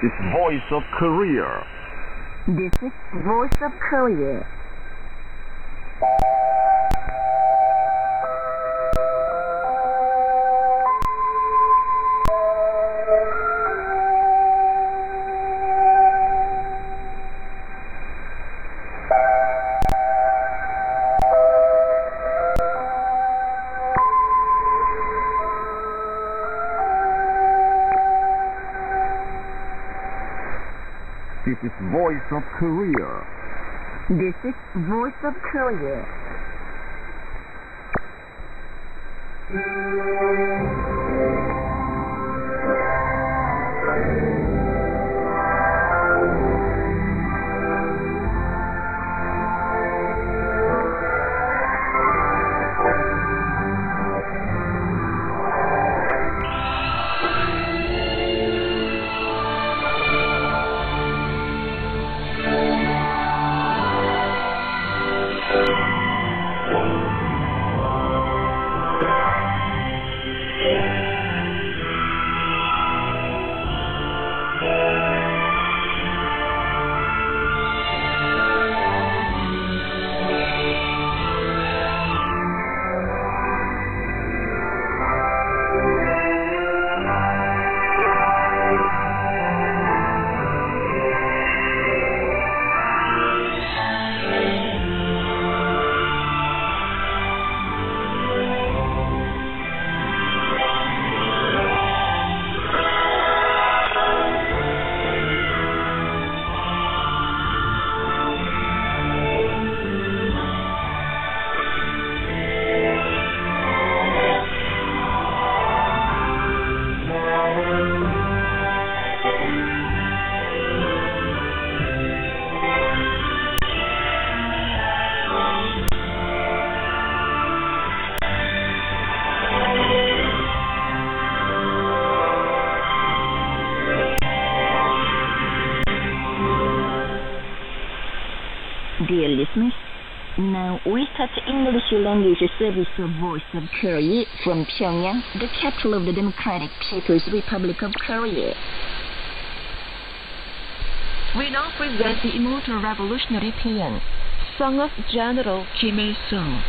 is Voice of Korea. This is Voice of Korea. This is Voice of Korea. This is Voice of Korea. Dear listeners, now we start English language service of Voice of Korea from Pyongyang, the capital of the Democratic People's Republic of Korea. We now present the immortal revolutionary paean, Song of General Kim Il-sung.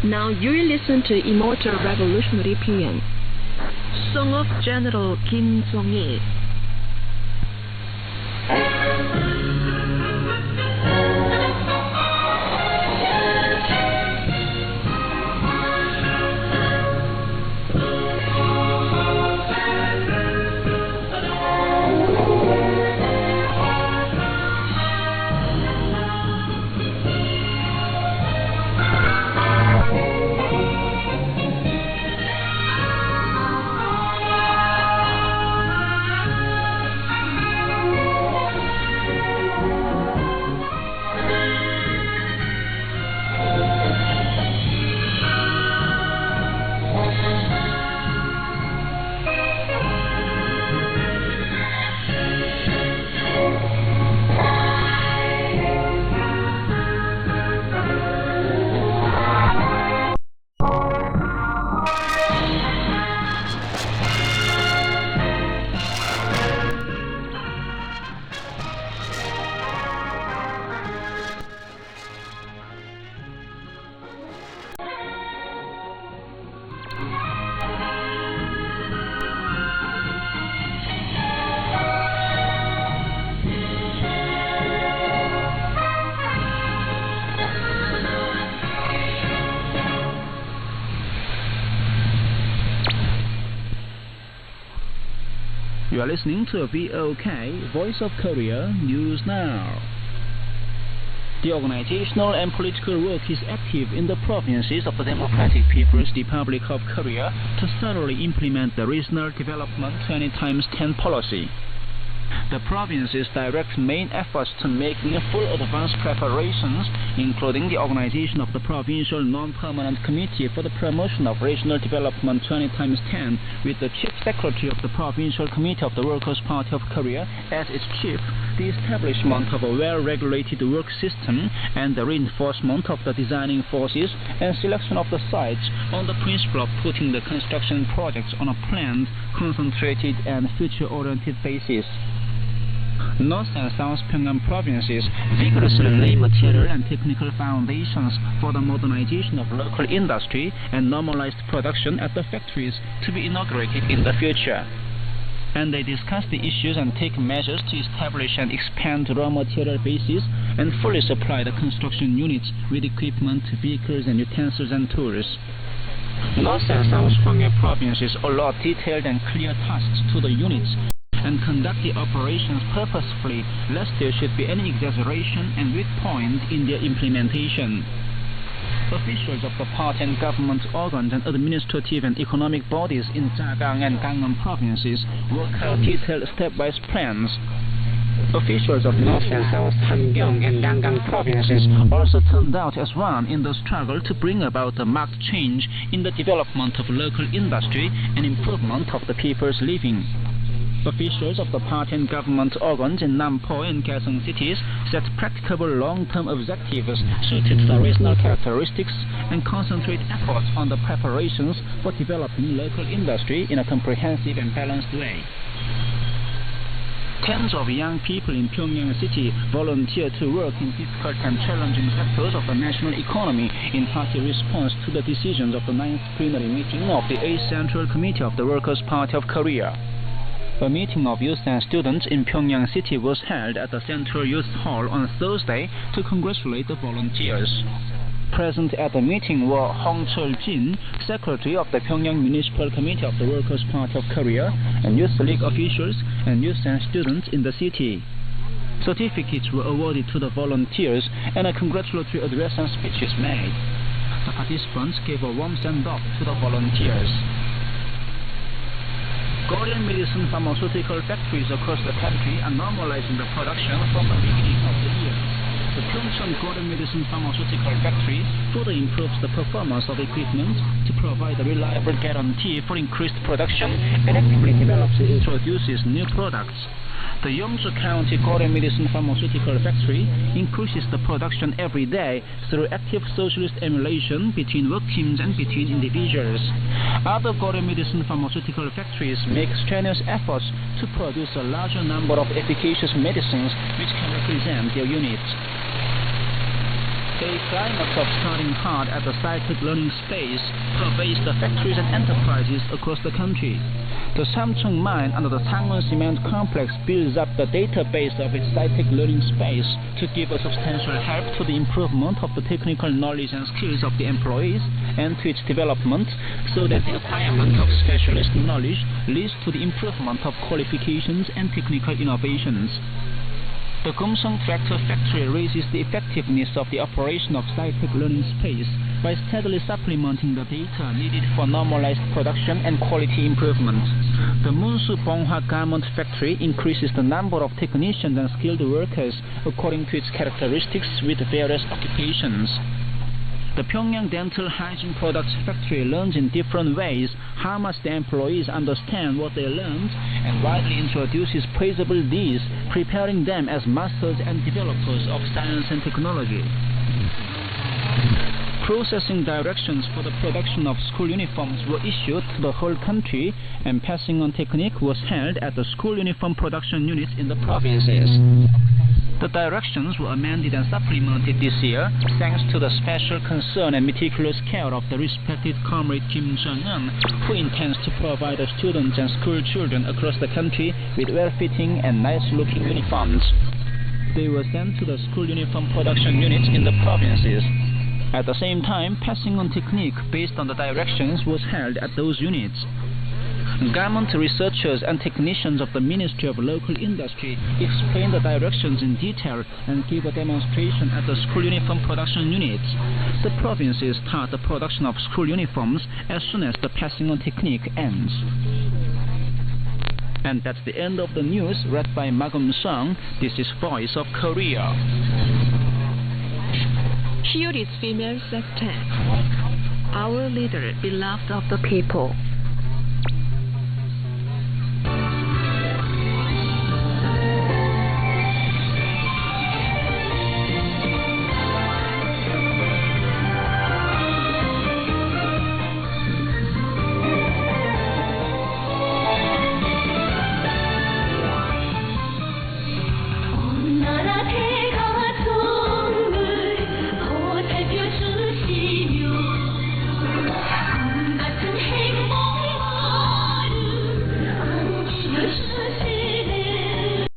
Now you will listen to immortal revolutionary paean, Song of General Kim Il-sung. You are listening to VOK, Voice of Korea, News Now. The organizational and political work is active in the provinces of the Democratic People's Republic of Korea to thoroughly implement the Regional Development 20x10 policy. The provinces direct main efforts to making full advanced preparations, including the organization of the Provincial Non-Permanent Committee for the Promotion of Regional Development 20x10 with the Chief Secretary of the Provincial Committee of the Workers' Party of Korea as its chief, the establishment of a well-regulated work system, and the reinforcement of the designing forces and selection of the sites on the principle of putting the construction projects on a planned, concentrated, and future-oriented basis. North and South Pyongyang provinces vigorously lay material and technical foundations for the modernization of local industry and normalized production at the factories to be inaugurated in the future. And they discuss the issues and take measures to establish and expand raw material bases and fully supply the construction units with equipment, vehicles, and utensils and tools. North and South Pyongyang provinces allot detailed and clear tasks to the units and conduct the operations purposefully, lest there should be any exaggeration and weak point in their implementation. Officials of the party and government organs and administrative and economic bodies in Jagang and Gangwon provinces work out detailed stepwise plans. Officials of North and South Hamgyong and Yangang provinces also turned out as one in the struggle to bring about a marked change in the development of local industry and improvement of the people's living. Officials of the party and government organs in Nampo and Kaesong cities set practicable long-term objectives suited to regional characteristics and concentrate efforts on the preparations for developing local industry in a comprehensive and balanced way. Tens of young people in Pyongyang City volunteer to work in difficult and challenging sectors of the national economy in hearty response to the decisions of the 9th plenary meeting of the 8th Central Committee of the Workers' Party of Korea. A meeting of youth and students in Pyongyang City was held at the Central Youth Hall on Thursday to congratulate the volunteers. Present at the meeting were Hong Chul-jin, Secretary of the Pyongyang Municipal Committee of the Workers' Party of Korea, and Youth League officials and youth and students in the city. Certificates were awarded to the volunteers and a congratulatory address and speeches made. The participants gave a warm send-off to the volunteers. Korean medicine pharmaceutical factories across the country are normalizing the production from the beginning of the year. The Pyeongchang Korean medicine pharmaceutical factory further improves the performance of equipment to provide a reliable guarantee for increased production and actively develops and introduces new products. The Yeongju County Korean Medicine Pharmaceutical Factory increases the production every day through active socialist emulation between work teams and between individuals. Other Korean Medicine Pharmaceutical factories make strenuous efforts to produce a larger number of efficacious medicines which can represent their units. A climate of starting hard at the scientific learning space pervades the factories and enterprises across the country. The Samcheong mine under the Sangwon Cement Complex builds up the database of its scientific learning space to give a substantial help to the improvement of the technical knowledge and skills of the employees and to its development, so that the acquirement of specialist knowledge leads to the improvement of qualifications and technical innovations. The Gumsung Tractor Factory raises the effectiveness of the operation of scientific learning space by steadily supplementing the data needed for normalized production and quality improvement. The Munsu Bonghwa Garment Factory increases the number of technicians and skilled workers according to its characteristics with various occupations. The Pyongyang Dental Hygiene Products Factory learns in different ways how much the employees understand what they learned and widely introduces praisable deeds, preparing them as masters and developers of science and technology. Processing directions for the production of school uniforms were issued to the whole country, and passing on technique was held at the school uniform production units in the provinces. The directions were amended and supplemented this year thanks to the special concern and meticulous care of the respected comrade Kim Jong-un, who intends to provide the students and school children across the country with well-fitting and nice-looking uniforms. They were sent to the school uniform production units in the provinces. At the same time, passing on technique based on the directions was held at those units. Garment researchers and technicians of the Ministry of Local Industry explain the directions in detail and give a demonstration at the school uniform production unit. The provinces start the production of school uniforms as soon as the passing on technique ends. And that's the end of the news read by Magum Song. This is Voice of Korea. Here is female sex tank. Our leader, beloved of the people.